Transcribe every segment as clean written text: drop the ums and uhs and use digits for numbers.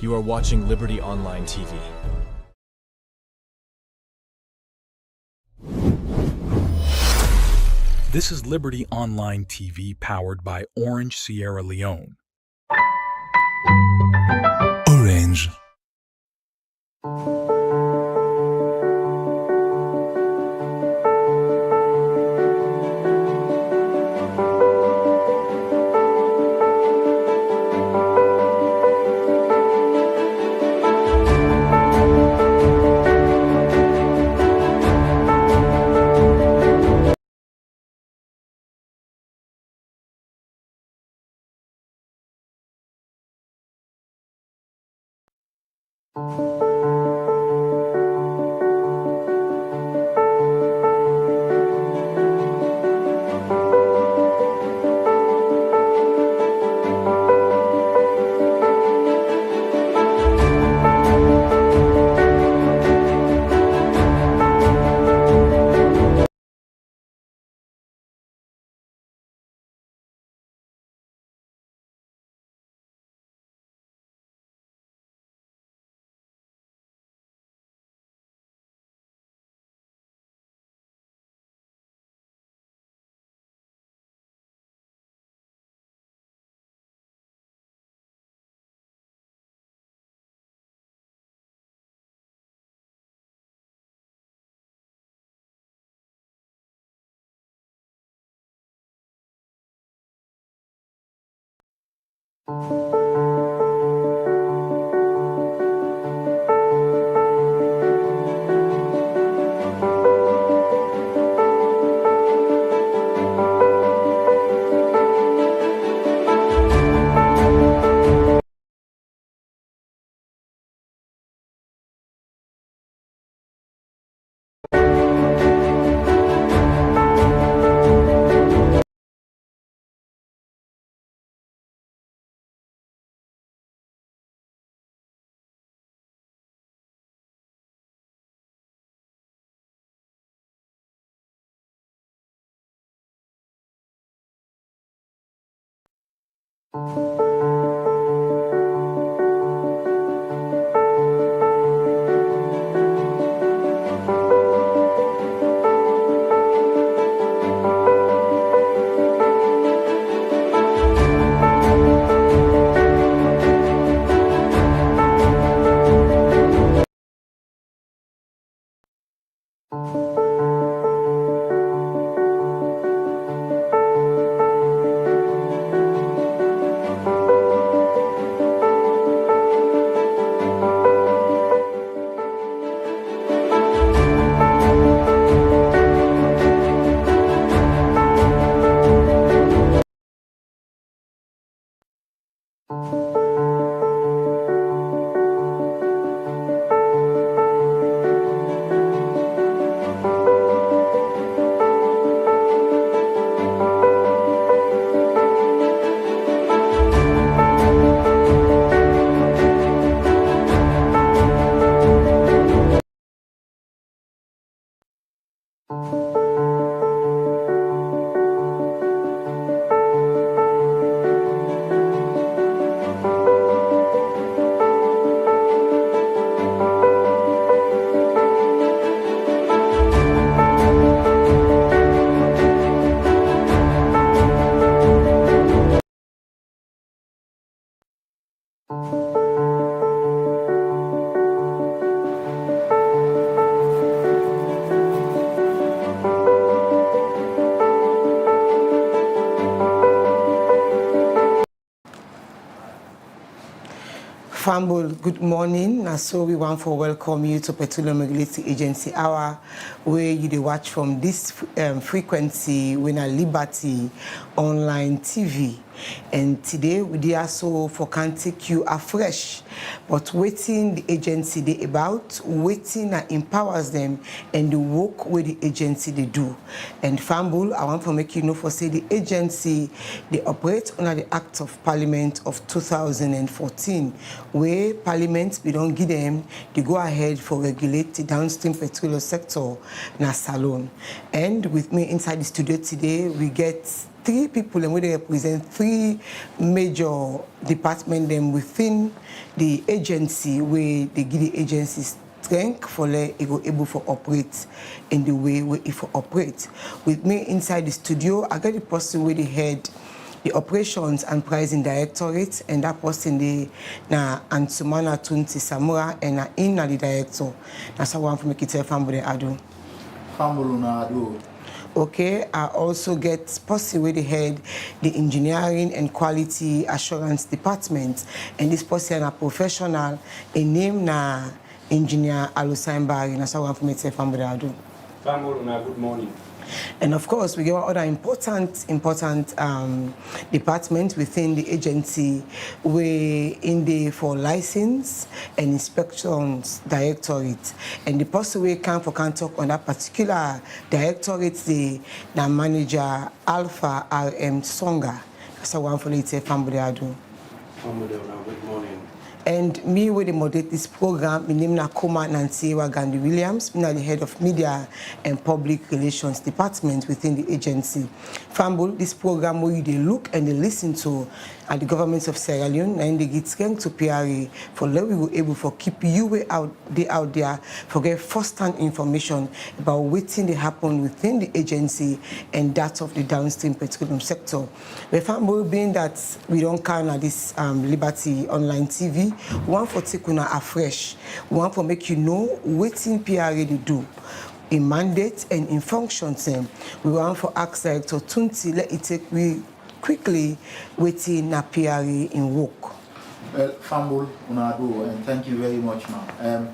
You are watching Liberty Online TV. This is Liberty Online TV powered by Orange Sierra Leone. Orange. Fambul, good morning. So we want to welcome you to Petroleum Regulatory Agency Hour, where you watch from this frequency when a Liberty Online TV. And today we also for can take you afresh, but waiting the agency they about, waiting that empowers them and the work with the agency they do. And Fambul, I want to make you know for say the agency they operate under the Act of Parliament of 2014, where Parliament we don't give them they go ahead for regulate the downstream petroleum sector na salon. And with me inside the studio today we get three people and they represent three major departments them within the agency where they give the agency strength for let it go able to operate in the way where it for operate. With me inside the studio, I got the person where they head the operations and pricing directorate, and that person the na Ansumana Tunti Samura and na in the director. That's how one for make it tell family ado. Okay, I also get person where they head the engineering and quality assurance department, and this person a professional in name na engineer Alusaimbari. That's how one for make it tell family ado. Good morning. And of course, we have other important departments within the agency. We in the for license and inspections directorate. And the person we can talk on that particular directorate, the manager Alpha RM Songa. That's a one for later family ado. Good morning. And me, with the moderate this program, my name is Nakoma Nancy Gandhi Williams. I'm the head of media and public relations department within the agency. Fambul, this program where they look and they listen to at the government of Sierra Leone, and they get strength to PRA for let we were able for keep you out there for get first-hand information about what thing they happen within the agency and that of the downstream petroleum sector. The Fambul being that we don't count at this Liberty Online TV. We want for take una afresh. We want for make you know what in PRA they do in mandate and in functions. We want for ask Director Tunti let it take we quickly waiting na PRA in work. Well, Fambul Unadu, and thank you very much, ma'am.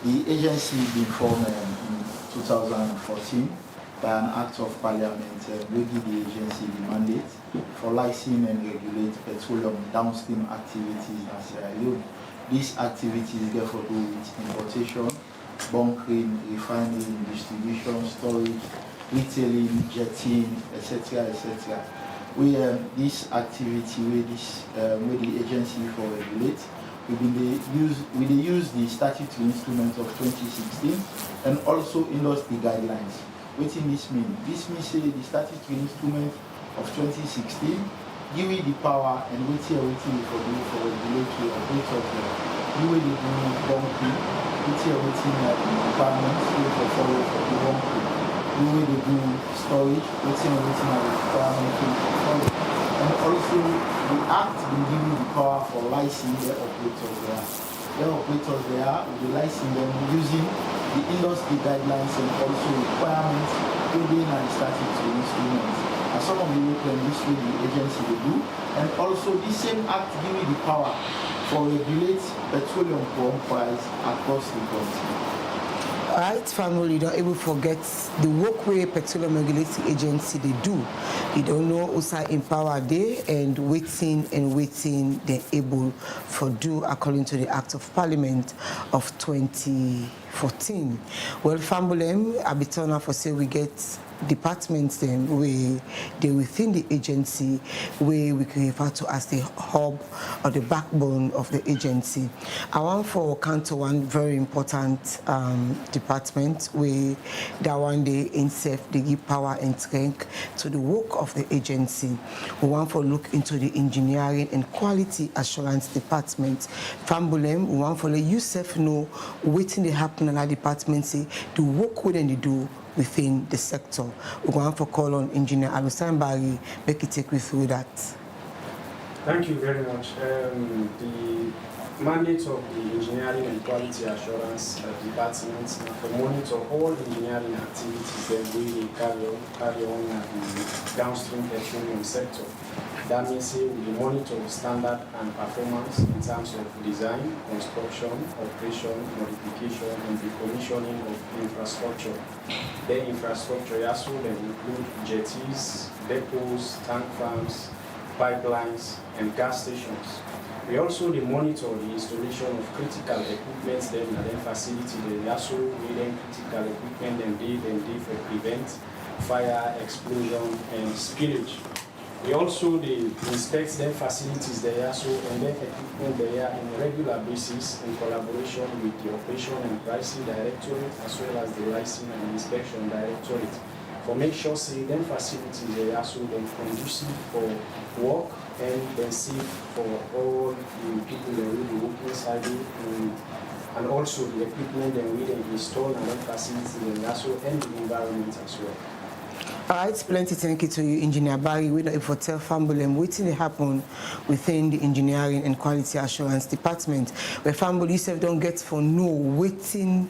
The agency been formed in 2014 by an act of parliament we give the agency the mandate for license and regulate petroleum downstream activities in Sierra Leone. These activities therefore do with importation, bunkering, refining, distribution, storage, retailing, jetting, etc., etc. We this activity where the agency for regulate, we use the statutory instrument of 2016 and also industry guidelines. What does this mean? This means the statutory instrument of 2016 give you the power and waiting for regulatory operators. You will do bunkering, waiting requirements for follow for the bunkering. You will do storage, waiting requirements for follow. And also the act will give you the power for licensing the operators there. The operators there will be licensing them using the industry guidelines and also requirements within the statutory instruments. And some of the European industry the agency will do. And also this same act give you the power for regulate petroleum pump price across the country. Alright, family, you don't ever forget the workway petroleum regulatory agency they do. You don't know also empower they and waiting they're able for do according to the Act of Parliament of 2014. Well, family, Abitona for say we get departments then where they within the agency where we can refer to as the hub or the backbone of the agency. I want for counter one very important department where that one day in self they give power and strength to the work of the agency. We want for look into the engineering and quality assurance department. Fambulem, we want for let you self know what they happen in that department, say the work what they do within the sector. We're going for call on Engineer Alusaimbari, make it take you through that. Thank you very much. The mandate of the Engineering and Quality Assurance Department to monitor all engineering activities that we carry on at the downstream petroleum sector. That means we monitor standard and performance in terms of design, construction, operation, modification, and decommissioning of infrastructure. The infrastructure also include jetties, depots, tank farms, pipelines, and gas stations. We also monitor the installation of critical equipment then at the facility. They also need critical equipment and for prevent fire, explosion, and spillage. We also inspect their facilities there also and their equipment there on a regular basis in collaboration with the Operation and Pricing Directorate as well as the Licensing and Inspection Directorate. but make sure say them facilities they are so then conducive for work and then safe for all the people that will be working inside it, and also the equipment that we then install and then facilities and also and the environment as well. All right, plenty thank you to you, Engineer Barry. We don't for tell family waiting to happen within the engineering and quality assurance department. Where family yourself don't get for no waiting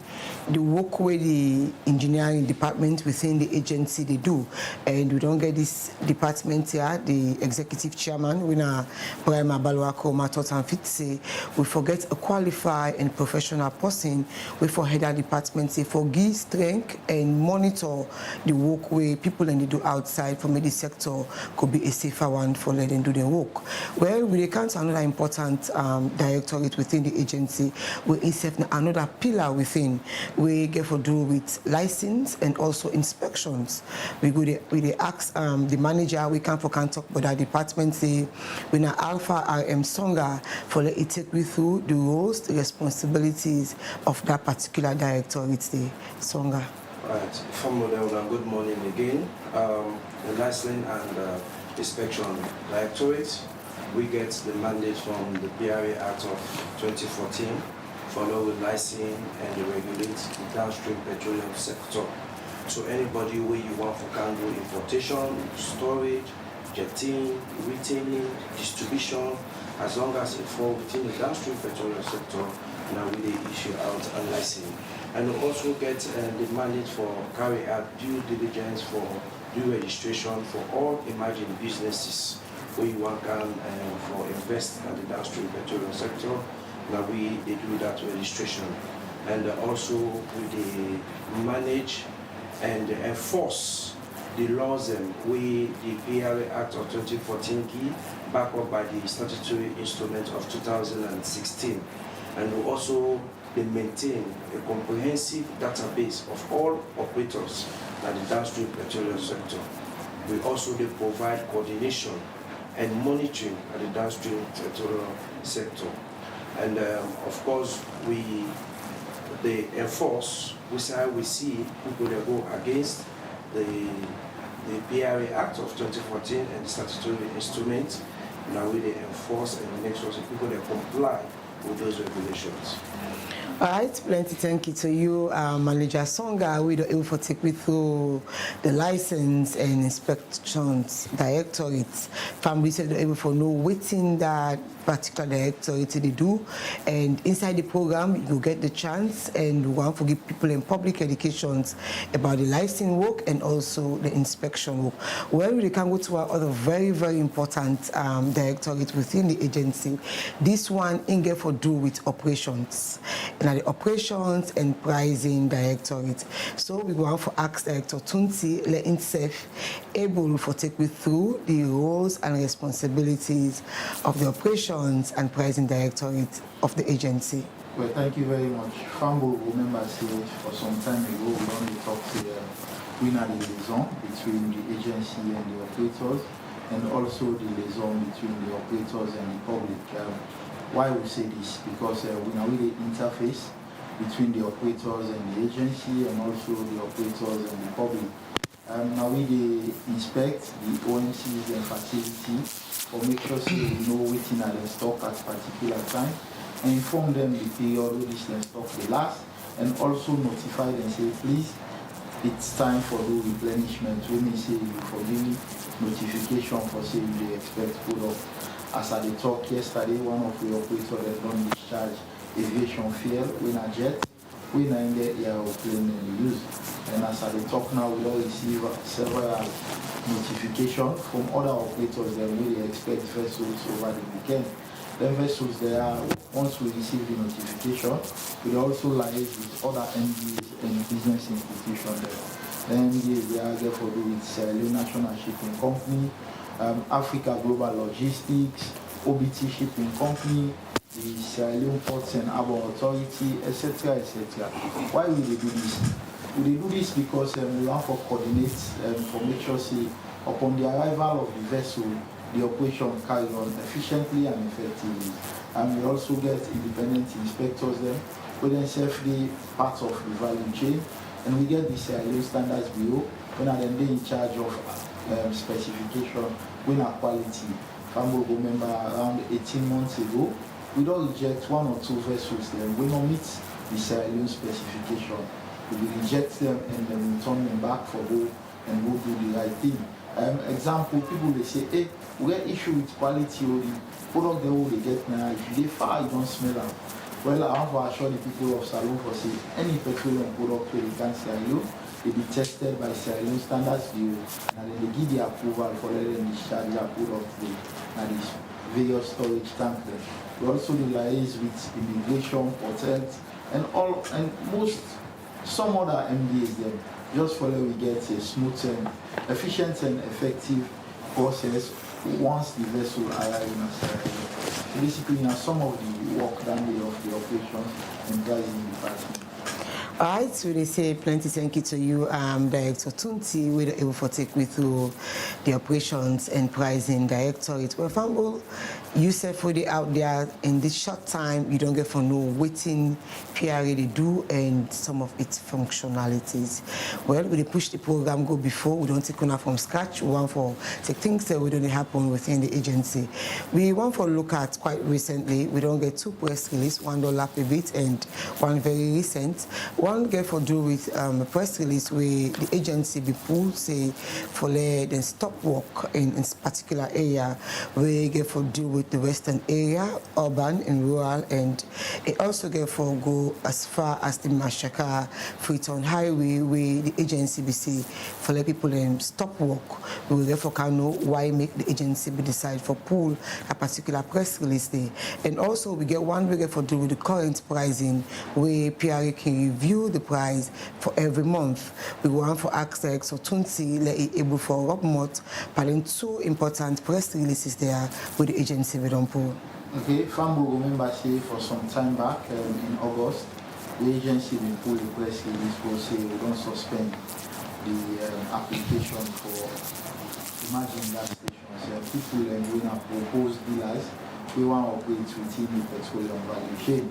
the work with the engineering department within the agency they do, and we don't get this department here. The executive chairman, we na Brian Balwako Matot and Fit say we forget a qualified and professional person. We for head of department say for give strength and monitor the work where people and they do outside for the sector could be a safer one for letting do their work. Well, we account another important directorate within the agency. We insert another pillar within. We get for do with license and also inspections. We ask the manager. We can talk about that department. Say we na Alpha RM Songa for let it take we through the roles, the responsibilities of that particular directorate. The Songa. Right, from good morning again. The licensing and inspection directorate, we get the mandate from the PRA Act of 2014, follow with licensing and regulate the downstream petroleum sector. So anybody where you want for can do importation, storage, jetting, retailing, distribution, as long as it falls within the downstream petroleum sector, now we issue out a license. And we also get the mandate for carry out due diligence for due registration for all emerging businesses where you want can for invest in the downstream petroleum sector. Now they do that registration, and also we manage and enforce the laws we the PRA Act of 2014 give back up by the statutory instrument of 2016, and we also they maintain a comprehensive database of all operators in the downstream petroleum sector. We also they provide coordination and monitoring at the downstream petroleum sector. And of course, they enforce, we see people that go against the PRA Act of 2014 and the statutory instrument. Now we they enforce and make sure that people that comply with those regulations. All right, plenty thank you to you, Manager Songa. We don't able to take me through the license and inspections directorate. Family said they're able to know waiting that particular directorate they do, and inside the program you get the chance and we want to give people in public educations about the licensing work and also the inspection work. Well, we can go to our other very, very important directorate within the agency. This one in get for do with operations. And the operations and pricing directorate. So we want to ask Director Tunti let himself able to take me through the roles and responsibilities of the operations and pricing directorate of the agency. Well, thank you very much. Fambo, remember for some time ago we only talked to winner liaison between the agency and the operators, and also the liaison between the operators and the public. Why we say this? Because we now really interface between the operators and the agency, and also the operators and the public. Now we inspect the ONCs and facilities for make sure so we know waiting at the stock at particular time, and inform them the period where this stock will last, and also notify them, say please, it's time for the replenishment. We may say you for giving notification for saying they expect food up. As I talked yesterday, one of the operators that don't discharge aviation fuel when a jet, when I get airplane use. And as I talk now, we all receive several notifications from other operators that really expect vessels over the weekend. The vessels there, once we receive the notification, we also liaise with other MDs and business institutions there. The MDs they are there for the Sierra Leone National Shipping Company, Africa Global Logistics, OBT Shipping Company, the Sierra Leone Ports and Harbour Authority, etc., etc. Why will they do this? We do this because we want to coordinate for make sure say upon the arrival of the vessel, the operation carries on efficiently and effectively. And we also get independent inspectors there, who then safely part of the value chain. And we get the Sierra Leone Standards Bureau, when are they in charge of specification, when are quality. Family remember around 18 months ago, we don't reject one or two vessels, then we don't meet the Sierra Leone specification. We will reject them and then return them back for go and go do the right thing. Example, people they say, hey, we get issue with quality or the product they get now. If they far, you don't smell them. Well, I want to assure the people of Salone for say any petroleum product where they can Sierra Leone, they be tested by Sierra Leone Standards Bureau, and then they give the approval for letting discharge their product and these various storage tanks. We also liaise with immigration, hotels, and some other MDAs them, just for that we get a smooth and efficient and effective process once the vessel arrives in Sierra Leone. So basically, some of the work done of the operations and pricing department. All right, so they say plenty thank you to you, Director Tunti, we're able to take with you the operations and pricing directorate. Well, Famble, you said for the out there in this short time, you don't get for know waiting PRA they do and some of its functionalities. Well, we push the program go before, we don't take on from scratch, we want for take things that we don't happen within the agency. We want for look at quite recently, we don't get two press release, one don't lap a bit and one very recent. One get for do with a press release where the agency be pulled say for let then stop work in particular area where get for do with the western area, urban and rural, and it also get for go as far as the Mashaka Freetown Highway where the agency be say for let people stop work. We will therefore can know why make the agency be decide for pull a particular press release there. And also we get one we get for do with the current pricing where PRA can review the price for every month. We want for access so Tunti let it able for Rob Mott, but in two important press releases there with the agency we don't pull. Okay, Fambo remember say for some time back in August, the agency will pull the press release for say we don't suspend the application for emerging gas stations. People we have proposed dealers we want to operate within the petroleum value chain.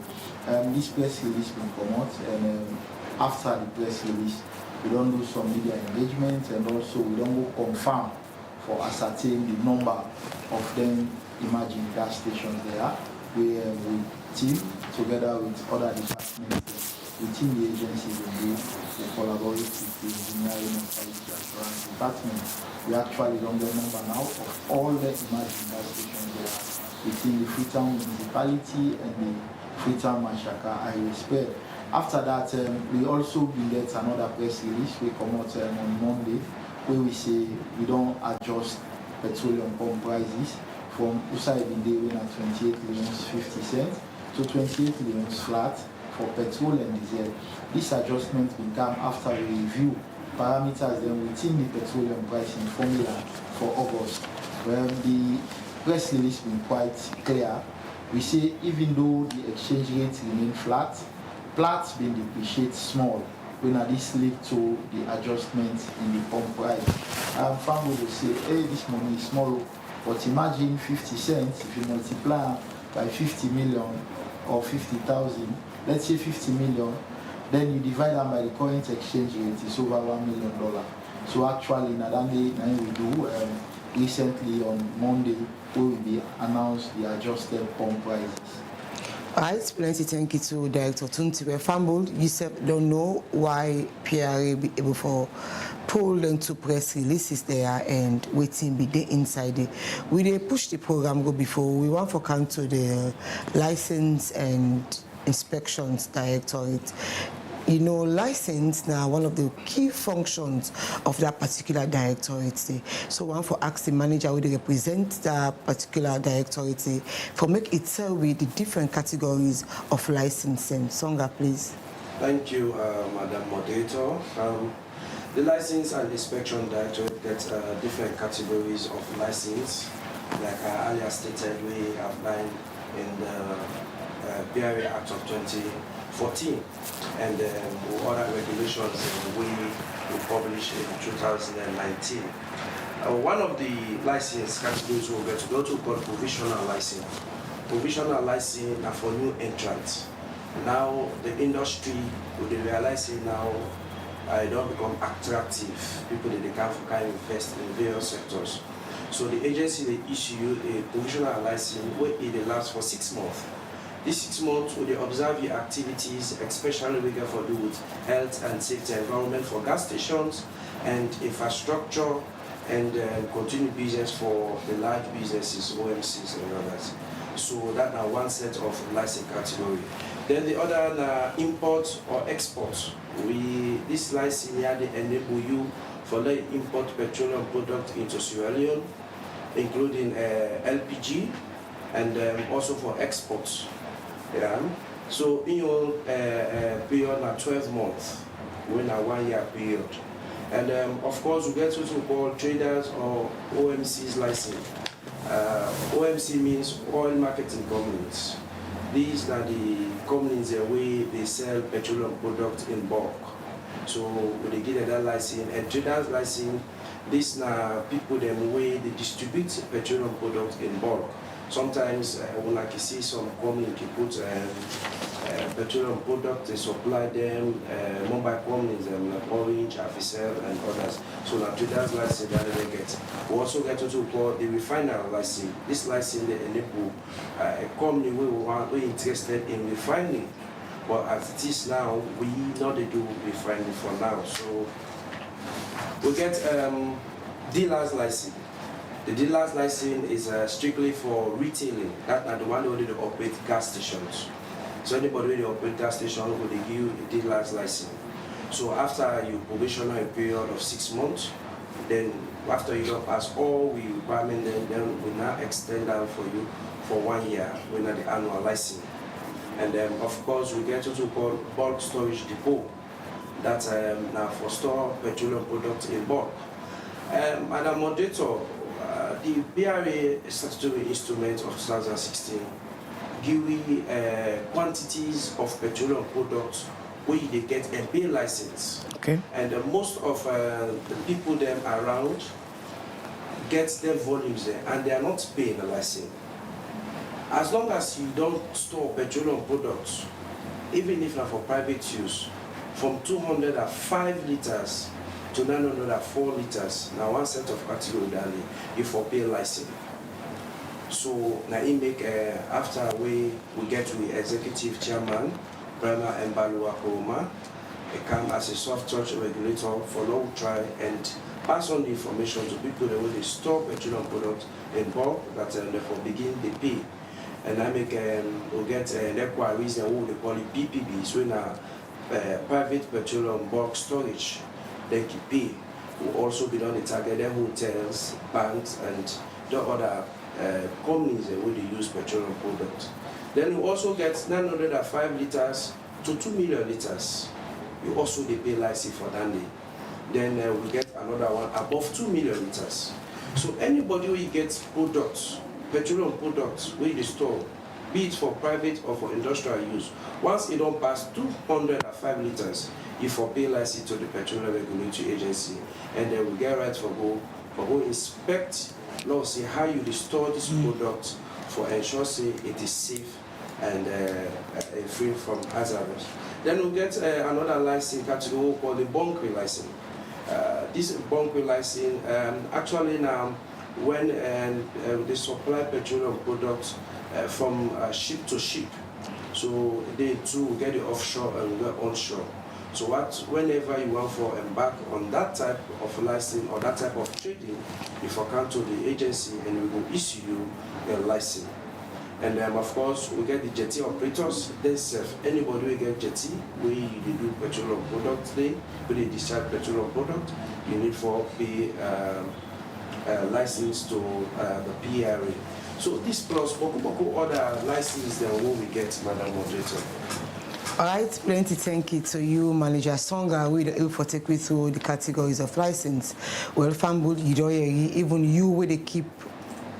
This press release will come out, and after the press release, we don't do some media engagement, and also we don't go confirm for ascertain the number of them emerging gas stations there. We team together with other departments within the agency we collaborate with the engineering and quality assurance department. We actually don't get number now of all the emerging gas stations there within the Freetown municipality and the Freetown Mashaka highway spare. After that, we also will get another press release we come out on Monday where we say we don't adjust petroleum pump prices from Usai Binde when at 28 millions 50 cents to 28 millions flat for petrol and diesel. This adjustment will come after we review parameters then within the petroleum pricing formula for August. Where the press release been quite clear. We say even though the exchange rate remain flat, Platts been depreciate small when this lead to the adjustment in the pump price. Farmers will say, hey, this money is small, but imagine 50 cents if you multiply by 50 million or 50,000, let's say 50 million, then you divide them by the current exchange rate, it's over $1 million. So actually, Nadande we do recently on Monday, we will be announced the adjusted pump prices. Alright, plenty thank you to Director Tunti. Famble, you said don't know why PRA be able for pull into press releases there and waiting be there inside it. We they push the program go before we want for come to the license and inspections directorate. You know, license now one of the key functions of that particular directorate. So one for ask the manager who they represent that particular directorate for make it tell with the different categories of licensing. Songa, please. Thank you, Madam Moderator. The license and inspection directorate gets different categories of license. Like I earlier stated, we outlined in the PRA Act of 2014 and other regulations we published in 2019. One of the license categories we'll get to go to called provisional license. Provisional license are for new entrants. Now the industry will be realizing now it don't become attractive. People that they can invest in various sectors. So the agency they issue a provisional license where it lasts for 6 months. This 6 months will they observe your activities, especially we get for do with health and safety environment for gas stations and infrastructure and continue business for the large businesses, OMCs and others. So that are one set of license category. Then the other import or export. This license here they enable you for the import petroleum product into Sierra Leone, including LPG and also for exports. Yeah. So in your period na 12 months, when a 1 year period. And of course we get what we call traders or OMC's license. OMC means oil marketing companies. These are the companies where they sell petroleum products in bulk. So they get that license and traders license. These are people them way they distribute petroleum products in bulk. Sometimes when I see some company can put petroleum products, they supply them mobile companies like Orange, Afisel and others. So now traders license that they get. We also get what we call the refiner license. This license they enable a company we interested in refining. But as it is now, we know they do refining for now. So we get dealer's license. The dealer's license is strictly for retailing. That's not the one where they operate gas stations. So anybody who operate gas station will give you a dealer's license. So after your probationary period of 6 months, then after you don't pass all the requirements, then we now extend that for you for 1 year. We now the annual license. And then of course we get what we call bulk storage depot. That's now for store petroleum products in bulk. Madam Moderator, the BRA statutory instrument of 2016 give quantities of petroleum products where they get a B license. Okay. And most of the people them around get their volumes there and they are not paying a license. As long as you don't store petroleum products, even if not for private use, from 205 liters to 904 liters, now one set of category daily, you for pay license. So now it make after we get to the executive chairman, Brahma Mbalua Koroma, come as a soft touch regulator for long try and pass on the information to people that when they store petroleum products in bulk that therefore begin they pay. And I make we get an inquiries and what they call it PPB, so now private petroleum bulk storage, they can pay. Will also be on the targeted hotels, banks, and the other companies where they use petroleum products. Then we also get 905 liters to 2 million liters. You also they pay license for that day. Then we get another one above 2 million liters. So anybody who gets products, petroleum products where they store, be it for private or for industrial use, once it don't pass 205 liters, you for pay license to the Petroleum Regulatory Agency, and then we get right for go inspect, Lord, see how you store this product for ensure say it is safe and free from hazards. Then we get another license category called the bunkering license. This bunkering license actually now when they supply petroleum products from ship to ship, so they too get the offshore and get onshore. So whenever you want to embark on that type of license or that type of trading, you come to the agency and we will issue you a license. And of course, we get the jetty operators. They serve anybody who get jetty, where they do petroleum products, where they discharge petroleum product, you need for pay license to the PRA. So this plus Boko other licenses than what we get, Madam Moderator. All right, plenty thank you to you, Manager Songa, with the for take we through the categories of license. Well, Fambul, you don't hear, even you where they keep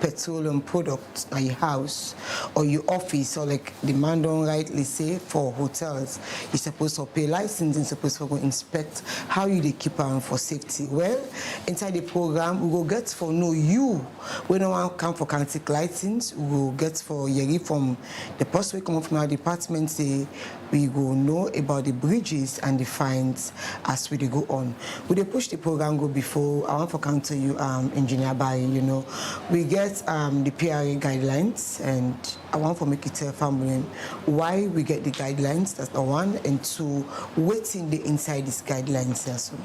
petroleum product at your house or your office, or like the man don't rightly say for hotels, you're supposed to pay license and supposed to go inspect how you they keep on for safety. Well, inside the program, we will get for know you. We don't want to come for cantic license. We will get for Yeri from the post we come from our department. Say we will know about the bridges and the fines as we go on. We they push the program go before. I want to come to you, Engineer Barry. You know, we get the PRA guidelines, and I want to make it tell family why we get the guidelines. That's the one, and two, waiting the inside these guidelines as well.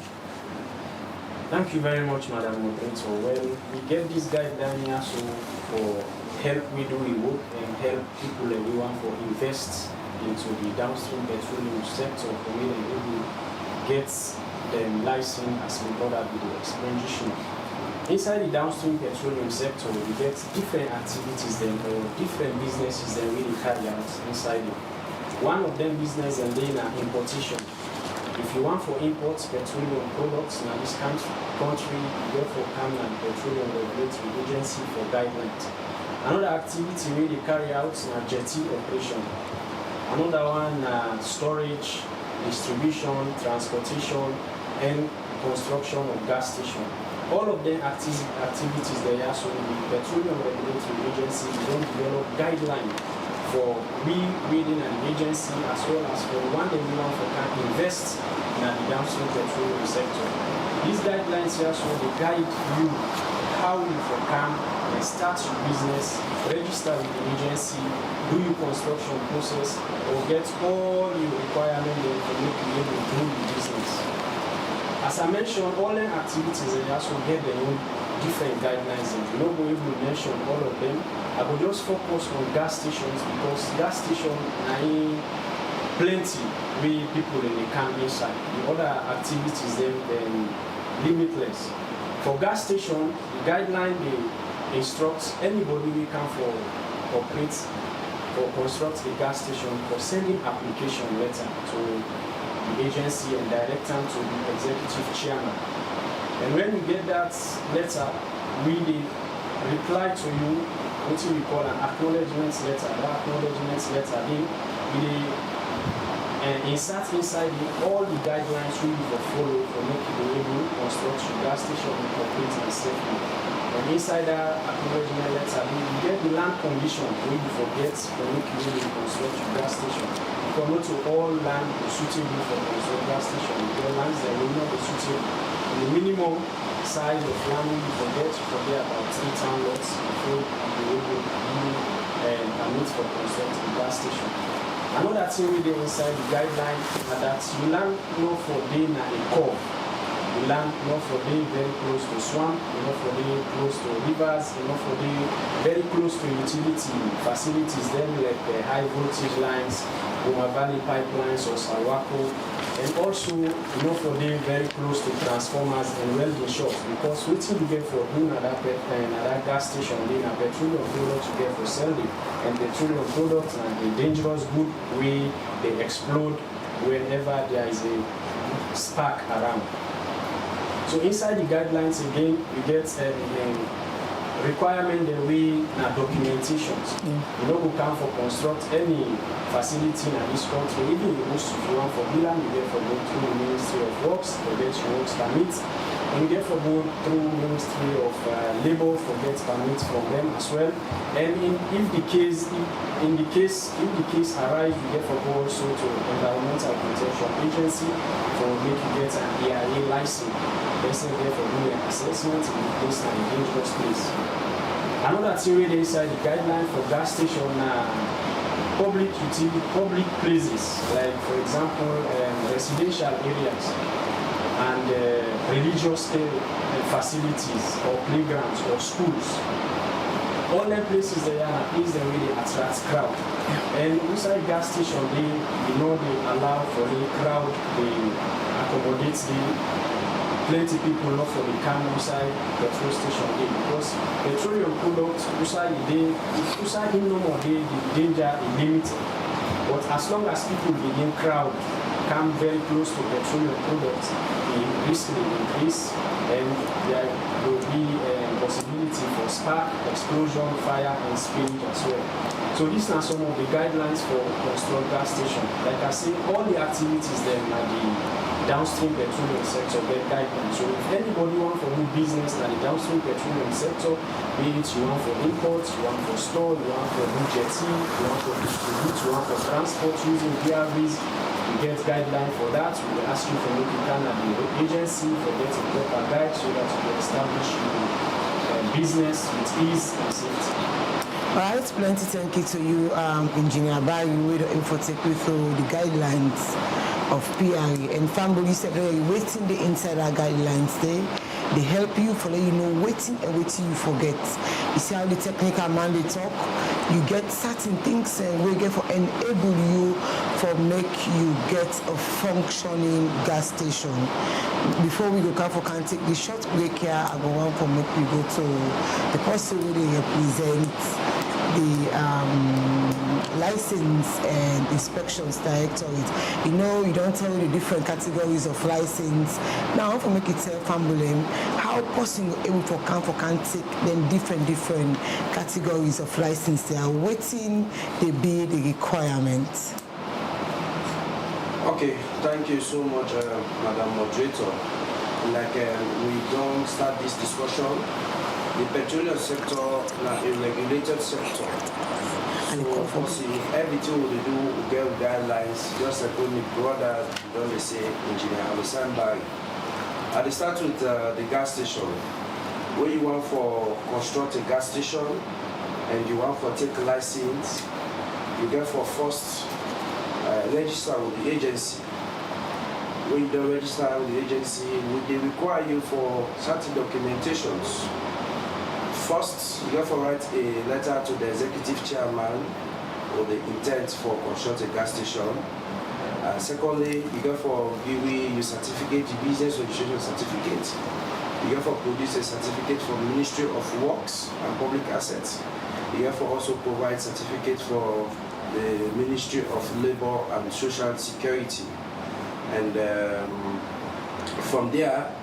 Thank you very much, Madam Moderator. Well, we get this guideline here so for help we do the work and help people everyone for invest into the downstream petroleum sector for me and able get them license as we got with the expansion. Inside the downstream petroleum sector, we get different activities then or different businesses that really carry out inside it. One of them business and then importation. If you want for imports petroleum products in this country, you go for Canada Petroleum Regulatory Agency for guidelines. Another activity really carry out is jetty operation. Another one storage, distribution, transportation, and construction of gas station. All of them activities they are so the Petroleum Regulatory Agency don't develop guidelines for we within an agency as well as for one that we want to invest in the downstream petroleum sector. These guidelines here so they guide you how you can start your business, register with the agency, do your construction process, or get all your requirements to make you able to do the business. As I mentioned, all the activities they also get their own different guidelines, and we're not going to mention all of them. I will just focus on gas stations because gas stations are plenty with people in the camp inside. The other activities then limitless. For gas station, the guideline they instruct anybody we can for operate or construct a gas station for sending application letter to the agency and direct them to the executive chairman. And when you get that letter, we reply to you what we call an acknowledgement letter. That acknowledgement letter, insert inside all the guidelines we will follow for making the able to construct your gas station complete and safely. And inside that acknowledgement letter, we get the land condition we forget for making the able to construct your gas station. Because not to all land is suitable for construct gas station. The lands that will not be suitable. And the minimum size of land we forget about 3 town lots before we will be permit for constructing gas station. Another thing we do inside the guideline is that you land not for being a curve. You land not for being very close to swamp, not for being close to rivers, not for being very close to utility facilities, then like high voltage lines, Goma Valley pipelines or Sarwako, and also not for being very close to transformers and welding shops, because what you get for doing at that gas station, then a petroleum product you get for selling, and petroleum products and the dangerous good way they explode whenever there is a spark around. So inside the guidelines again, we get requirement that we documentations. You know, we can for construct any facility in this country, even if you want for Milan, you get for go through the Ministry of Works for get your works permit, and you get for go through Ministry of Labour for get permit from them as well. And if the case arise, you get for go also to Environmental Protection Agency for make you get an EIA license. Person there for doing an assessment in the place and a dangerous place. Another theory inside the guideline for gas station public utility, public places, like for example residential areas and religious facilities or playgrounds or schools. All them places they are places that really attract crowd. And inside gas station they allow for the crowd, they accommodate the plenty people not for the camp inside petrol station day, because petroleum products inside no more the danger is limited. But as long as people begin crowd come very close to petroleum products, the risk will increase and there will be possibility for spark, explosion, fire, and spillage as well. So these are some of the guidelines for construct gas station. Like I say, all the activities then are the downstream petroleum sector get guidelines. So if anybody want for do business in the downstream petroleum sector, be it you want for import, you want for store, you want for do jetty, you want for distribute, you want for transport using DRVs, you get guideline for that. We will ask you for looking at the agency for getting proper guide so that you can establish your business with ease and safety. All right, plenty thank you to you, Engineer Barry, we will take you through the guidelines of PRA. And family said, waiting the insider guidelines there. They help you for let you know waiting and waiting you forget. You see how the technical man they talk, you get certain things and we get for enable you for make you get a functioning gas station. Before we go can take the short break here, I go on for make you go to the person who they represent the license and inspections directorate. You know, you don't tell the different categories of license. Now, for make it family, how possible able for can take them different categories of license they are waiting, they be the requirements. Okay, thank you so much, Madam Moderator. Like we don't start this discussion. The petroleum sector is a regulated sector. So, everything we do, we get guidelines, just like when the brother, don't say engineer, I will stand by. At the start with the gas station, where you want for construct a gas station and you want for take a license, you get for first register with the agency. When you don't register with the agency, they require you for certain documentations. First, you have to write a letter to the executive chairman or the intent for construct a gas station. Secondly, you have to give your certificate, the business registration certificate. You have to produce a certificate from Ministry of Works and Public Assets. You have to also provide certificate for the Ministry of Labor and Social Security. And from there,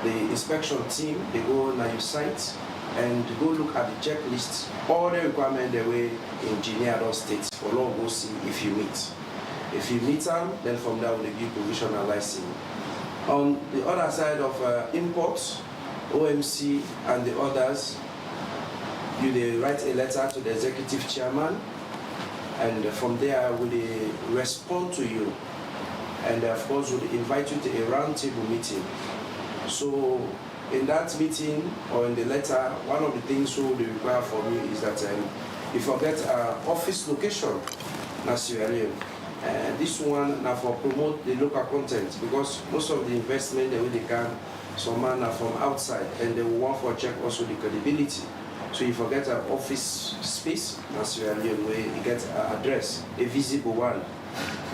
the inspection team, they go on your site and go look at the checklist, all the requirements the way engineer or states for long go see if you meet. If you meet them, then from there we give provisional license. On the other side of imports, OMC and the others, you write a letter to the executive chairman, and from there we respond to you, and of course we invite you to a roundtable meeting. So in that meeting or in the letter, one of the things they require from you is that you forget office location, Sierra. This one now for promote the local content, because most of the investment they can, some man are from outside and they want for check also the credibility. So you forget an office space, Sierra where you get an address, a visible one.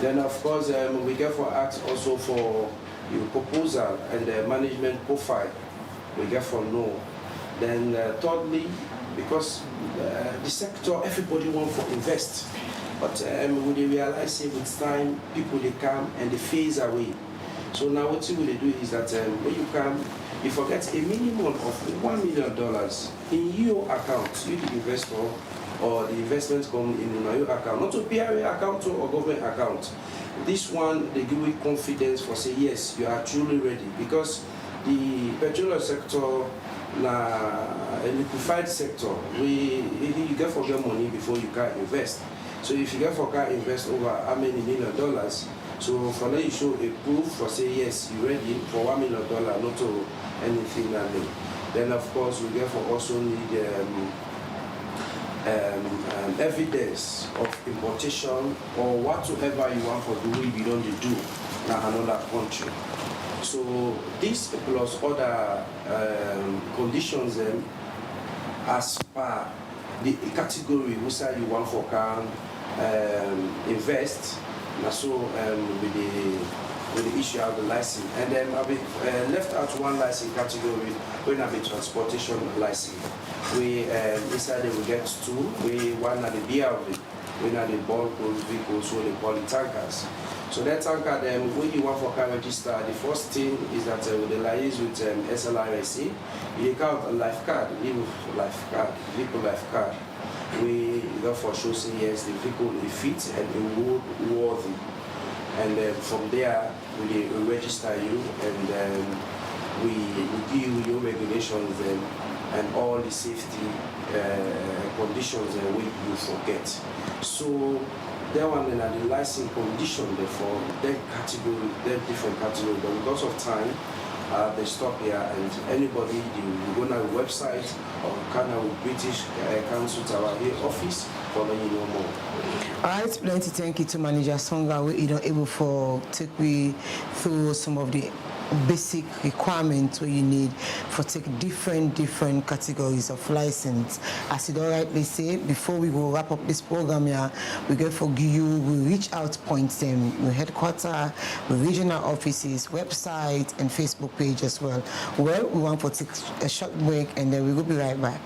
Then of course we get for ask also for your proposal and the management profile. We get for no. Then thirdly, because the sector, everybody wants to invest. But when they realize with time, people they come and they phase away. So now what you will do is that when you come, you forget a minimum of $1 million in your account, you the investor, or the investments come in your account, not a PRA account or government account. This one, they give you confidence for say, yes, you are truly ready, because the petroleum sector, a liquefied sector, you get for your money before you can invest. So if you get for can invest over how many $1 million, so for that you show a proof for say yes, you're ready for $1 million, not to anything. And then of course we get for also need evidence of importation or whatsoever you want for the way you don't do in another country. So this plus other conditions as per the category which you want for can invest, and so with the issue of the license. And then I'll be left out one license category when I be transportation license. We inside we get two. We one at the BRV. when are the bulk vehicles, so they call it tankers. So that tanker then, when you want for car register, the first thing is that with the liaise with SLRSA, you count a life card, vehicle life card. We therefore show say yes, the vehicle is fit and roadworthy. And from there, we register you and we give you your regulations and all the safety conditions that you forget. So that one then are the license condition for that category, that different category. But because of time, they stop here, and anybody you go on our website or can with British Council Tower here office for letting you know more. All right, plenty thank you to Manager Songa. We're able for take me through some of the basic requirements what you need for take different categories of license. As you rightly say, before we go wrap up this program here, we go for you, we reach out points them, we headquarters, we regional offices, website and Facebook page as well. Well, we want to take a short break and then we will be right back.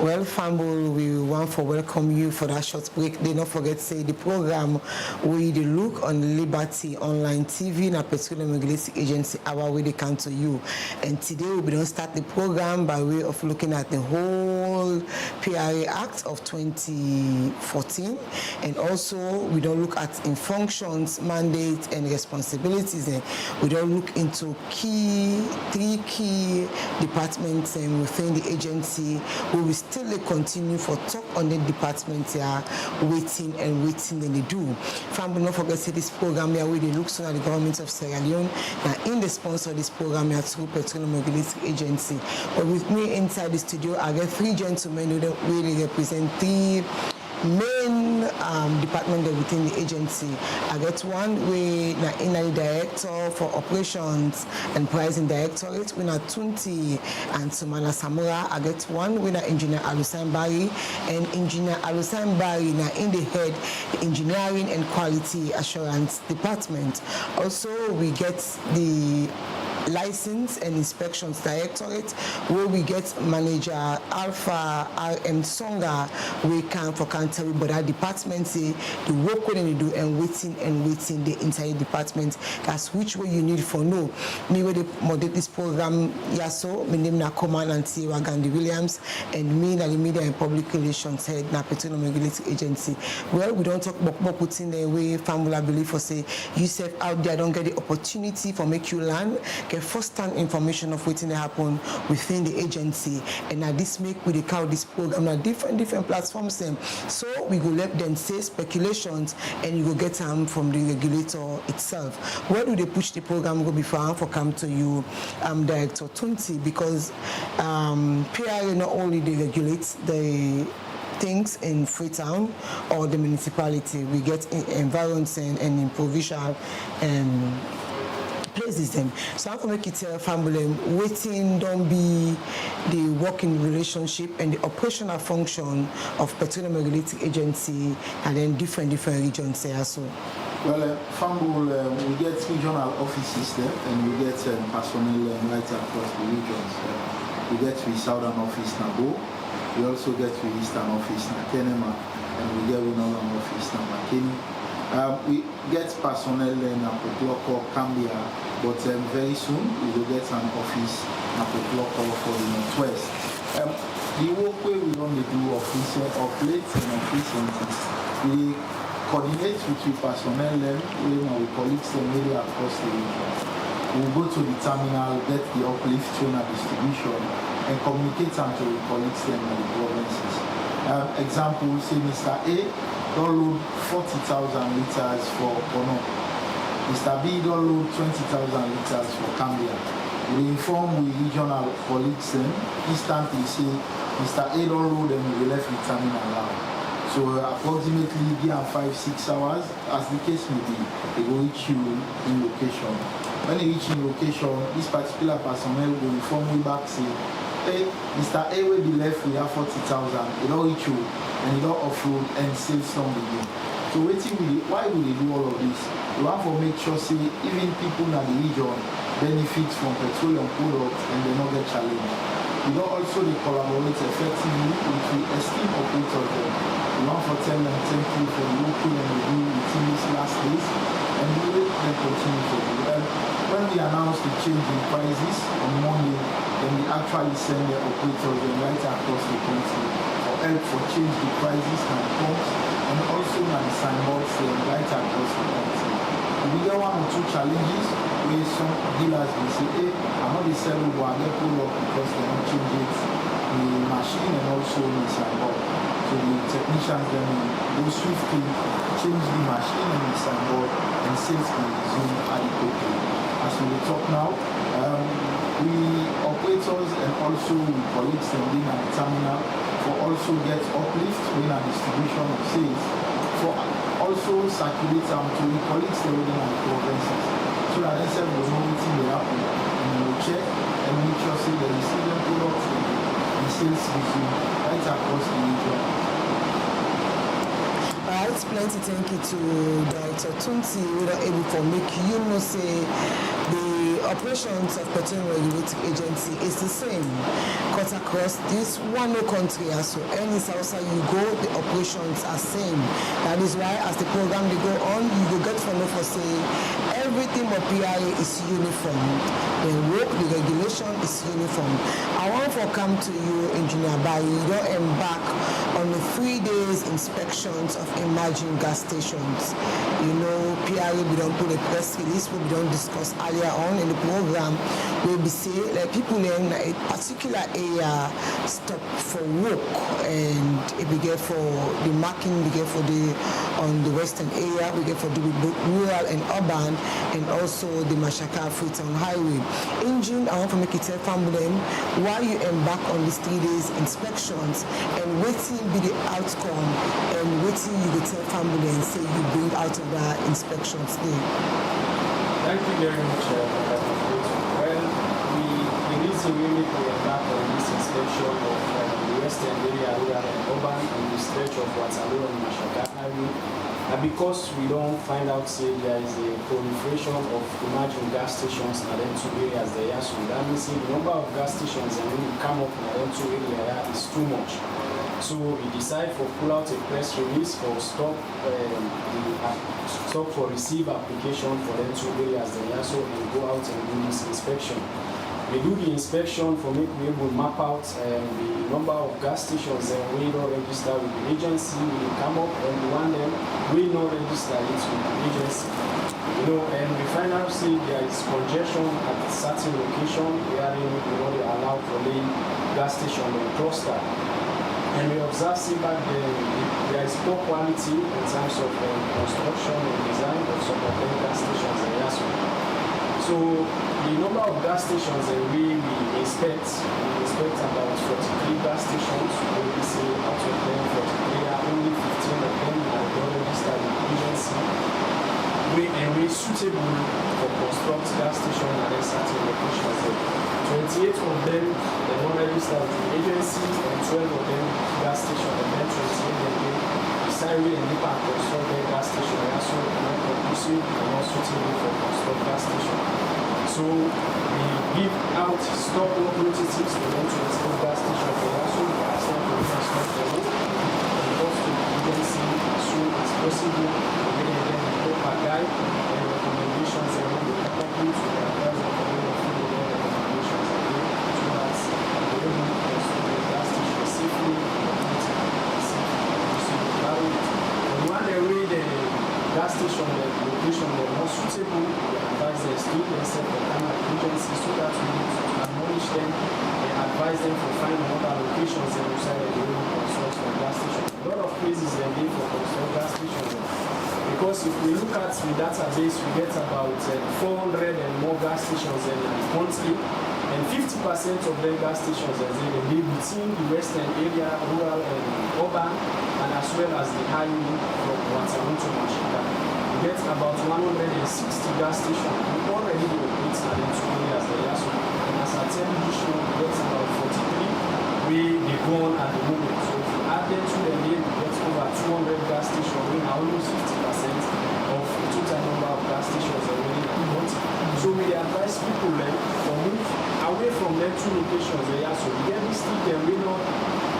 Well, Fambul, we want to welcome you for that short break. Do not forget to say the program we the look on Liberty Online TV, na Petroleum Regulatory Agency, our way they come to you. And today we don't start the program by way of looking at the whole PRA Act of 2014, and also we don't look at in functions, mandates, and responsibilities. And we don't look into three key departments within the agency where we still continue for talk on the department here, waiting and they do. Fam, do not forget to this program here where they look at the government of Sierra Leone. Now in the sponsor of this program here through Petroleum Regulatory Agency. But with me inside the studio, I get three gentlemen who really represent three main department within the agency. I get one we na in director for operations and pricing directorate. We na Tunti and Sumana Samura. I get one we na engineer Alusan Bari, and engineer Alusan Bari na in the head engineering and quality assurance department. Also we get the license and inspections directorate where we get manager Alpha RM Songa. We can for country, but our department say the work when they do and waiting the entire department. That's which way you need for no. Me where they moderate this program yaso. My name na Command and Tiwa Gandhi Williams, and me na the media and public relations head na Petroleum Regulatory Agency. Well, we don't talk about putting the way family believe for say you said out there don't get the opportunity for make you learn. Get first-hand information of what's happen within the agency, and now this make we count this program on different platforms. So we go let them say speculations, and you go get them from the regulator itself. Where do they push the program go before for come to you, Director Tunti? Because PRA not only they regulate the things in Freetown or the municipality, we get environments and in provincial places them. So I'm going to make it tell family waiting don't be the working relationship and the operational function of Petroleum Regulatory Agency and then different regions there also. Well, Fambul, we get regional offices there, and we get personnel right across the regions. We get the southern office Nabo, we also get the eastern office Nakenema, and we get the northern office Namakini. We get personnel in Apotloco, Cambia, but very soon we will get an office in Apotloco for the Northwest. The work we only do of late and office we coordinate with the personnel and with colleagues really across the region. We'll go to the terminal, get the uplift train and distribution, and communicate them to the colleagues in the provinces. Example, say Mr. A don't load 40,000 liters for Bono. Mr. B don't load 20,000 liters for Cambia. We inform the regional colleagues then, instantly say Mr. A don't load and we left the terminal now. So approximately give 5-6 hours, as the case may be, they will reach you in location. When they reach in location, this particular personnel will inform you back, say, hey, Mr. A will be left with 40,000, it don't reach you, and it don't offload and sell some again. So why will they do all of this? We want to make sure, say, even people in the region benefit from petroleum products and they not get challenged. We don't also collaborate effectively with the esteemed operators. We want to tell them thank you for the local and the do within these last days, and we will then continue to do. When we announced the change in prices on Monday, then we actually send the operators right across the country for help for change the prices and pumps, and also the signboards right across the country. We get one or two challenges where some dealers will say, hey, I'm not the seller who are get pulled up because they don't change it, the machine and also the signboard. So the technicians then go swiftly change the machine and the signboard and sales can resume adequately. As we talk now, we operators and also colleagues and being at the terminal for also get uplift when a distribution of sales for also circulate them to the colleagues that are in the provinces so that they say will know what will happen and we will check and make sure say the receiving products and sales resume right across the region. Alright, plenty thank you to Director Tunti. We are able to make you know say the operations of Petroleum Regulatory Agency is the same cut across this one country, and so any outside you go, the operations are same. That is why as the program they go on, you will get from for say everything of PIA is uniform. The work, the regulation is uniform. I want to come to you, Engineer Bayi. You don't embark on the 3 days inspections of emerging gas stations. You know, PIA, we don't put a press release, we don't discuss earlier on in the program, where we say like people in a particular area stop for work, and if we get for the marking, we get for the on the western area, we get for the rural and urban, and also the Mashaka Freetown Highway. In June, I want to make it tell family why you embark on these 3 days inspections and waiting be the outcome and waiting you will tell family and say you bring out of that inspections day. Thank you very much. Well, the reason we need to embark on this inspection of the western area, rural and urban, and the stretch of Waterloo and Mashaka Highway, and because we don't find out say there is a proliferation of emerging gas stations in the two areas there, so that means the number of gas stations and when you come up in the two area is too much. So we decide for pull out a press release for stop for receive application for them two areas there, so we go out and do this inspection. We do the inspection for make we able map out the number of gas stations and we don't register with the agency. We come up and we want them, we not register it with the agency. You know, and we find out see there is congestion at certain location where they allow for laying gas station and cluster. And we observe see back there is poor quality in terms of construction and design of some of them gas stations in Yasu. So the number of gas stations that we inspect about 43 gas stations. We say out of them 43 are only 15 of them are not registered with the agency. We suitable for construct gas station at a certain locations there. 28 of them are not registered with the agency and 12 of them gas station and then 28 of them decide and NEPA construct their gas station and also not conclusive and not suitable for construct gas station. So we give out stop work notices for them to install gas station for also we ask them to install for work and also the agency as soon as possible to get them the proper guide and recommendations and when they accomplish to their advice and for them to follow their recommendations again so that they will be able to install the gas station safely and one way the gas station the location they are not suitable, we advise they do themselves for camera agencies so that we need to admonish them and advise them to find other locations and decide that they will construct for gas stations. A lot of places they need for construct gas stations. Because if we look at the database, we get about 400 and more gas stations in the country, and 50% of them gas stations they live within the western area, rural and urban, and as well as the highway from Waterloo to Mashika. We get about 160 gas stations. We already operate in the two areas there. So, and as I tell you, we get about 43 we they go on at the moment. So if you add them to the name, we get over 200 gas stations. We are almost 50% of the total number of gas stations already in the country. So we advise people to move away from them two locations there. So we get this thing then we know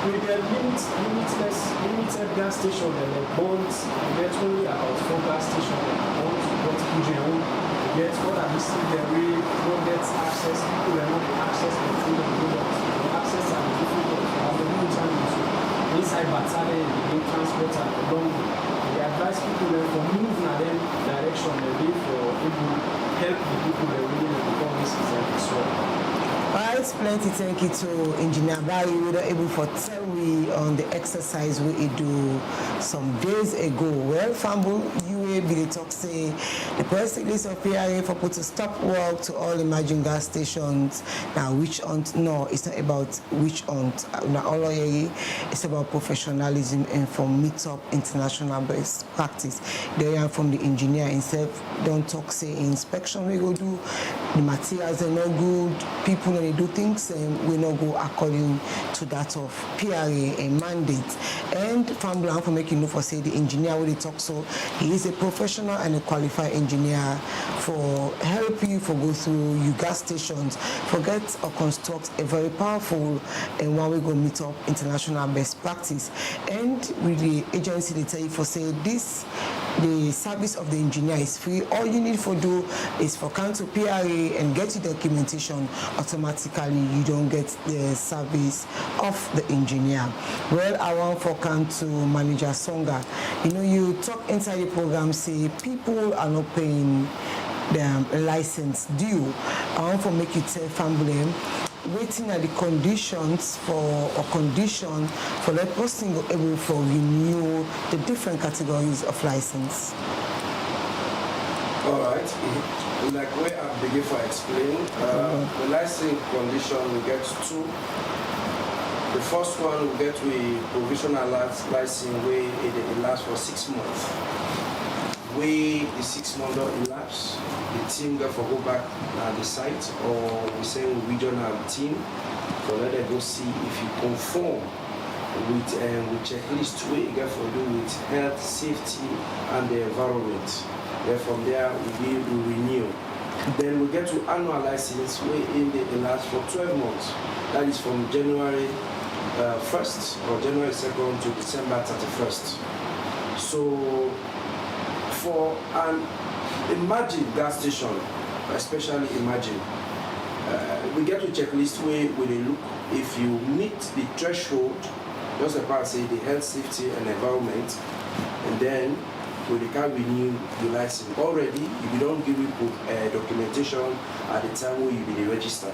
we get limited gas stations and the bonds. We get only about 4 gas stations and bonds. We get PJO. We get what are this thing that we don't get access. People are not access to food and products. Access and difficult. The new channels inside Batale, the transport and the long. We advise people for moving in them direction and they for able help the people that really in the policies as well. Alright, plenty thank you to Engineer Barry. We were able to tell we on the exercise we do some days ago. Well, Fambu, you will be the talk say the press release of PRA for put to stop work to all emerging gas stations. Now, which on no, it's not about which on now all it's about professionalism and from meet up international best practice. They are from the engineer himself. Don't talk say inspection we go do the materials are no good, people when they do things we not go according to that of PRA and mandate. And from Blanc for making know for say the engineer will talk so he is a professional and a qualified engineer for help you for go through your gas stations, forget or construct a very powerful and one we go meet up international best practice. And with the agency they tell you for say this the service of the engineer is free. All you need for do is for come to PRA and get your documentation. Automatically, you don't get the service of the engineer. Well, I want for come to Manager Songa. You know, you talk inside the program, say people are not paying their license due. I want to make you tell family waiting at the conditions for or condition for that person go able to renew the different categories of license. All right. Like where I begin for explain, the license condition we get 2. The first one we get with provisional license where it lasts for 6 months. Where the 6 months don't elapse, the team therefore go back at the site or we send regional team for let them go see if you conform with checklist where you get for do with health, safety and the environment. Then from there we renew. Then we get to annual license where it lasts for 12 months. That is from January 1st or January 2nd to December 31st. So for an emerging gas station, especially emerging, we get to checklist where they look if you meet the threshold, just about say the health, safety and environment, and then we can renew the license. Already, if you don't give it documentation at the time where you be registered.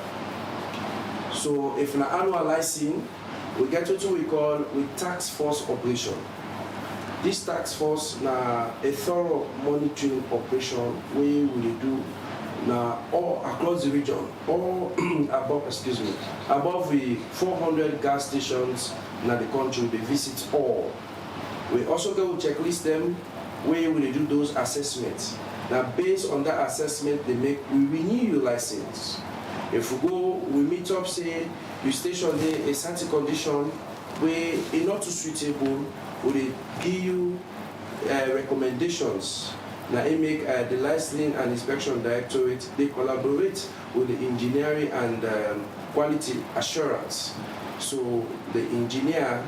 So if an annual license, we get to what we call with task force operation. This task force na a thorough monitoring operation where we do now all across the region, all above the 400 gas stations in the country, they visit all. We also go checklist them where we do those assessments. Now based on that assessment we renew your license. If we go, we meet up, say you station there a certain condition where it's not too suitable, we give you recommendations. Now, they make the licensing and inspection directorate, they collaborate with the engineering and quality assurance. So the engineer,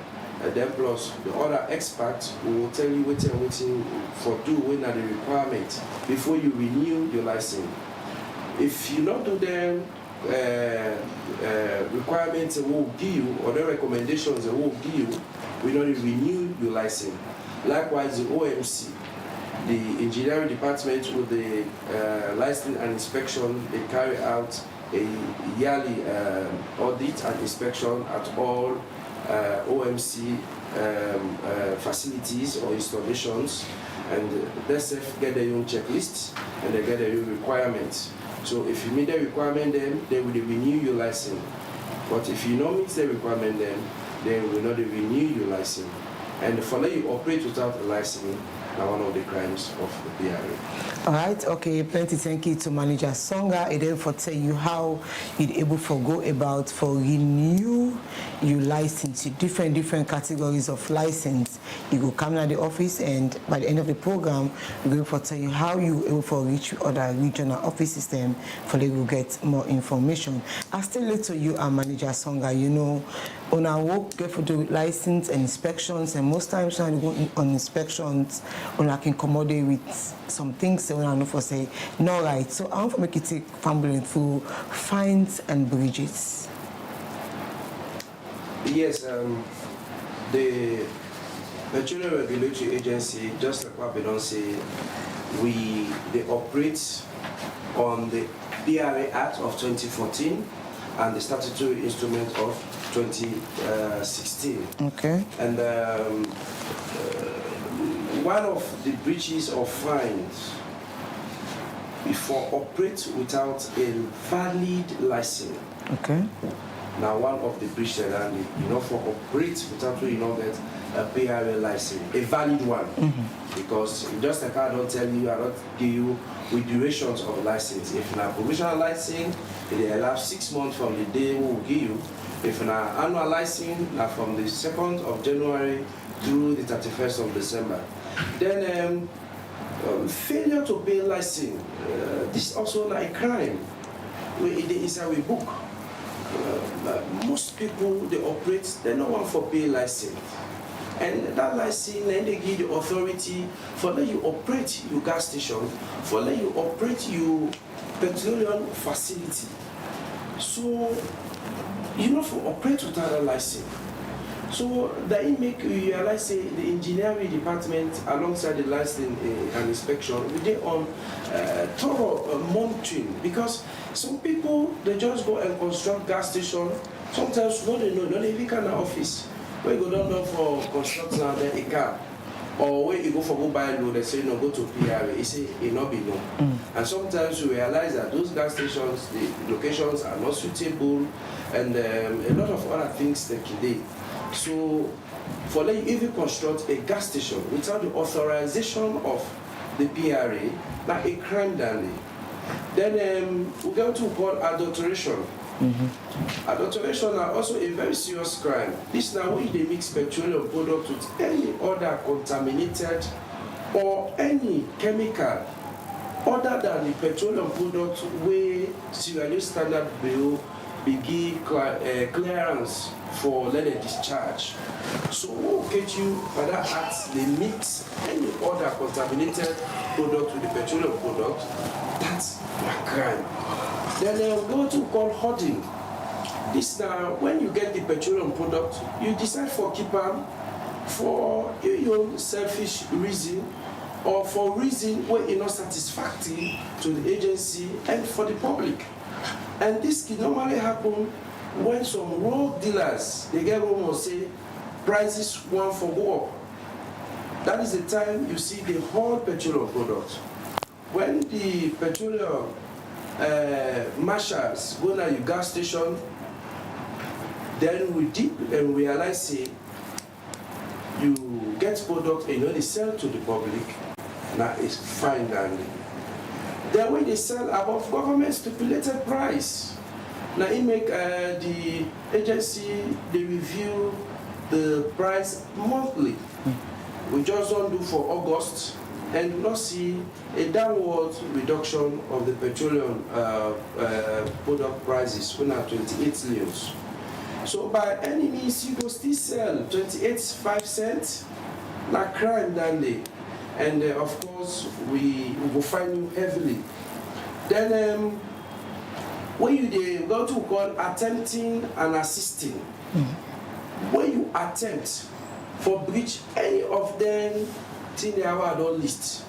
then plus the other experts will tell you what and waiting for do when are the requirements before you renew your license. If you not do them requirements they will give you or the recommendations they will give you, we don't renew your license. Likewise, the OMC. the engineering department with the licensing and inspection, they carry out a yearly audit and inspection at all OMC facilities or installations, and they get their own checklist and they get their own requirements. So if you meet the requirement, then they will renew your license. But if you don't meet the requirement, then they will not renew your license. And for that you operate without a license, now one of the crimes of the PRA. All right, okay, plenty thank you to Manager Songa. And then for tell you how you'd able to go about for renew your license, different categories of license. You go come to the office, and by the end of the program, we're going to tell you how you able to reach other regional offices then for they will get more information. I still let to you and Manager Songa, you know, on our work, get for the license and inspections, and most times when you go on inspections, on I can accommodate with some things that when I know for say, no right. So I want to make it take family through fines and bridges. Yes, the Petroleum Regulatory Agency, just like what we don't say, they operate on the PRA Act of 2014 and the statutory instrument of 2016. Okay. And one of the breaches of fines before operate without a valid license. Okay. Now one of the breaches and for operate without get a PRA license, a valid one. Because just like I don't tell you, I don't give you with durations of license. If you have provisional license, it allows 6 months from the day we will give you. If you have annual license, now from the 2nd of January through the 31st of December. Then failure to pay license, this is also like a crime. It is how we book. Most people, they operate, they don't want for pay license. And that license, then they give the authority for let you operate your gas station, for let you operate your petroleum facility. So, you know, for operate without a license. So that it make you realize say, the engineering department alongside the license and inspection, we are on thorough monitoring, because some people they just go and construct gas station. Sometimes no they even can office. Where you go down there for construction and then a car. Or where you go for mobile load, they say no, go to PRA. They say it not be no. And sometimes we realize that those gas stations, the locations are not suitable, and a lot of other things that they. So, for them, if you construct a gas station without the authorization of the PRA, like a crime dandy. Then we go to call adulteration. Adulteration are also a very serious crime. This now when they mix petroleum product with any other contaminated or any chemical other than the petroleum product where Sierra Leone Standard Bureau begin clearance for let it discharge. So what will get you by that act, they mix any other contaminated product with the petroleum product, that's a crime. Then we go to call hoarding. This now when you get the petroleum product, you decide for keeper for your own selfish reason or for reason where it's not satisfactory to the agency and for the public. And this can normally happen when some rogue dealers, they get home and say, prices want for go up. That is the time you see the whole petroleum product. When the petroleum marshals go to your gas station, then we deep and realize say, you get product and you only sell to the public, now it's fine and then when they sell above government stipulated price, now it make the agency, they review the price monthly. We just don't do for August and do not see a downward reduction of the petroleum product prices when at 28 leons. So by any means, you go still sell 28.5 cents, like crime than they. And of course, we will fine you heavily. Then when you go to call attempting and assisting, when you attempt for breach any of them within the hour don't list,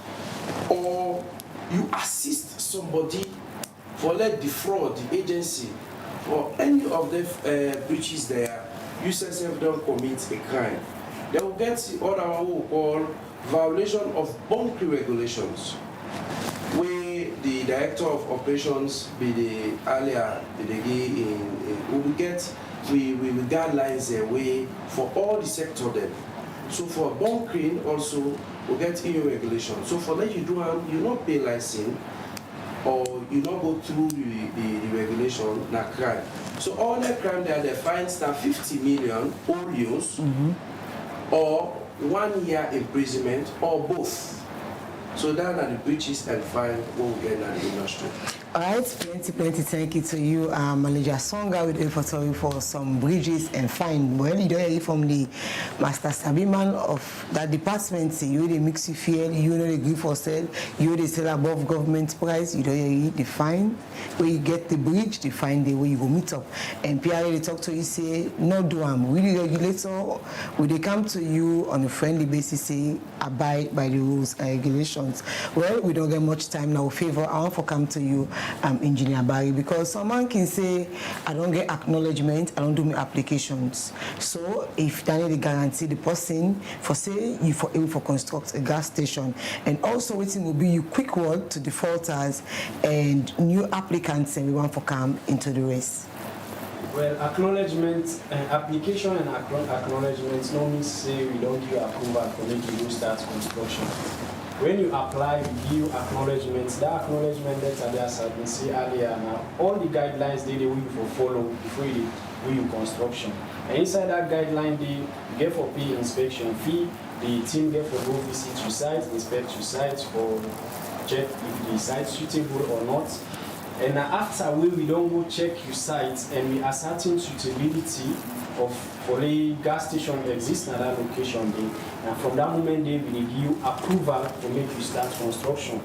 or you assist somebody for let defraud the agency or any of the breaches there, you yourself don't commit a crime. They will get the other one we call violation of bunkering regulations, where the director of operations be the earlier we will get we will guidelines away for all the sector then. So for bunkering also we get EU regulation. So for that you do you not pay license or you not go through the regulation, na crime. So all the crime there they fines na 50 million all use or 1 year imprisonment or both. So that are the breaches and fine what we get in the industry. All right, plenty thank you to you, Manager Songa, with inventory for some bridges and fine. Well, you don't hear from the Master Sabiman of that department. You they mix you fuel, you know they agree for sale, you they sell above government price. You don't hear the fine where you get the bridge, the fine the way you go meet up. And PRA they talk to you say no do really regulator. Will they come to you on a friendly basis say abide by the rules and regulations? Well, we don't get much time now. Favor, I want to come to you. Engineer Barry, because someone can say I don't get acknowledgement, I don't do my applications. So if they need to guarantee the person for say you for able to construct a gas station, and also waiting will be you quick word to defaulters and new applicants, and we want to come into the race. Well, acknowledgement, application and acknowledgement no means say we don't give approval for making you start construction. When you apply, we give you acknowledgements. That acknowledgement letter there, as I been say earlier, now all the guidelines they will follow before you do your construction. And inside that guideline, they get for pay inspection fee. The team get for go visit your site, inspect your site, for check if the site is suitable or not. And after we don't go check your site and we ascertain suitability of for a gas station exists in that location day. And from that moment they will give you approval to make you start construction.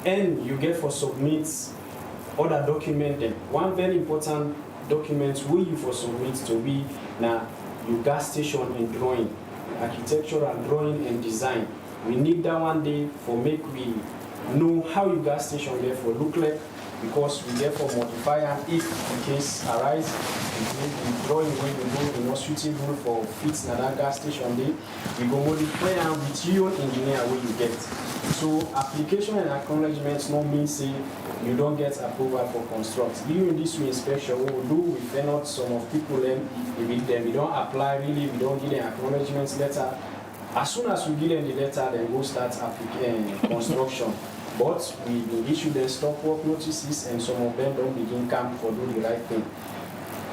And you get for submit other document them. One very important document will you for submit to be now your gas station and drawing, architectural drawing and design. We need that one day for make we know how your gas station therefore look like, because we therefore modify and if the case arise, the drawing when you go is not suitable for fits in that gas station day, we go modify and with your engineer where you get. So application and acknowledgements no mean say you don't get approval for construct. During this inspection, what we do, we find out some of people them, we don't apply really, we don't give them acknowledgements letter. As soon as we give them the letter, then go start construction. But we will issue them stop work notices and some of them don't begin camp for doing the right thing.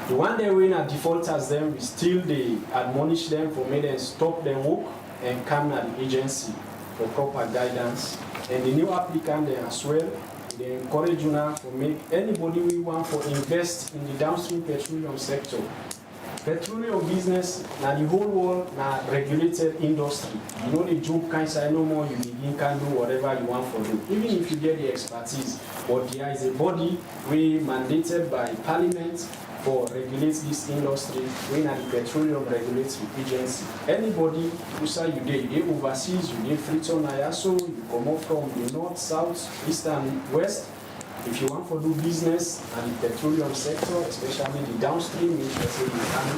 The one day when a defaulters them, we still they admonish them for make them stop their work and come at the agency for proper guidance. And the new applicant there as well, they encourage you now to make anybody we want to invest in the downstream petroleum sector. Petroleum business, now the whole world, now regulated industry. You know the job can say no more, you begin can do whatever you want for do. Even if you get the expertise, but there is a body we mandated by Parliament for regulate this industry, when at the Petroleum Regulatory Agency. Anybody who say you overseas, you dey Freetown, Ayaso, you come up from the north, south, east and west. If you want to do business and the petroleum sector, especially the downstream, you can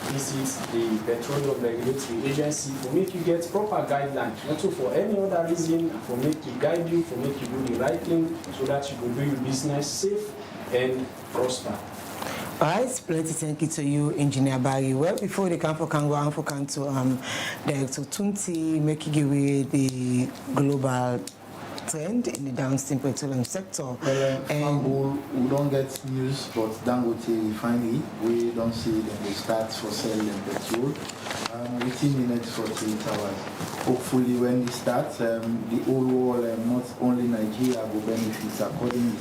visit the Petroleum Regulatory Agency to make you get proper guidelines. Not for any other reason, for make to guide you, for make you do the right thing, so that you can do your business safe and prosper. All right, plenty thank you to you, Engineer Barry. Well, before the camp can go on for to Director Tunti, making away the global trend in the downstream petroleum sector. Well, and we don't get news, but Dangote refinery, we don't see them they start for selling petrol within the next 48 hours. Hopefully when they start, the whole world, not only Nigeria, will benefit accordingly.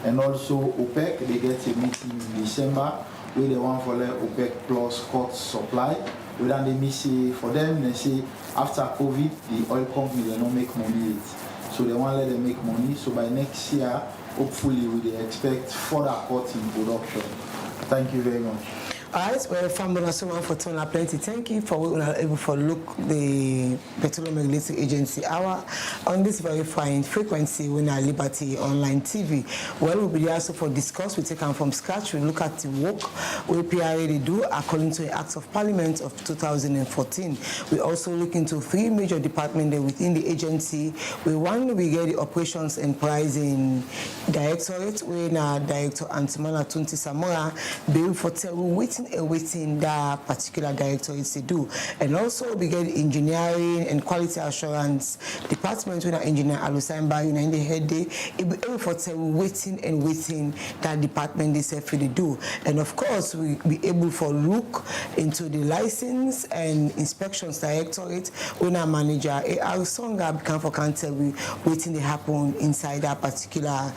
And also OPEC, they get a meeting in December where they want for OPEC plus cut supply. Without they miss for them, they say after COVID, the oil company they don't make money yet. So they want to let them make money. So by next year, hopefully we expect further cut in production. Thank you very much. Alright, well, family, so one for Tona Plenty. Thank you for able to look the Petroleum Regulatory Agency hour on this very fine frequency when our Liberty Online TV. Well, we'll be also for discuss. We take them from scratch. We look at the work we PRA they do according to the Act of Parliament of 2014. We also look into 3 major departments within the agency. We get the Operations and Pricing Directorate, where our Director Antimana Tunti Samora be for waiting that particular directorate to do. And also we get Engineering and Quality Assurance Department when our engineer Alusaimba in the head day it be able for waiting that department they say for the do. And of course we be able for look into the license and inspections directorate when our manager our songa become for cancer we waiting they happen inside that particular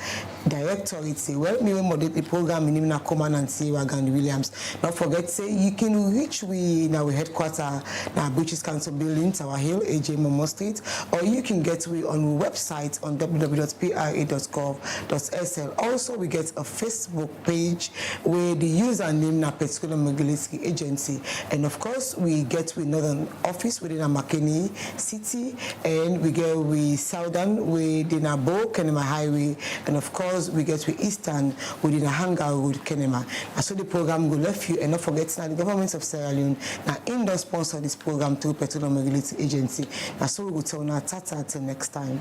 directorate. Say well me model the program in a command and say Wagan Williams. Don't forget, say you can reach we now headquarters now British Council Building, Tower Hill, AJ Momo Street, or you can get we on our website on www.pra.gov.sl. Also, we get a Facebook page where the username na Petroleum Regulatory Agency, and of course we get we Northern Office within a Makeni City, and we get we Southern within a Bo Kenema Highway, and of course we get we Eastern within a Hangar Road Kenema. And so the program will left you, and not forget now the government of Sierra Leone now in the sponsor this program through Petroleum Regulatory Agency. And so we will tell now tata till next time.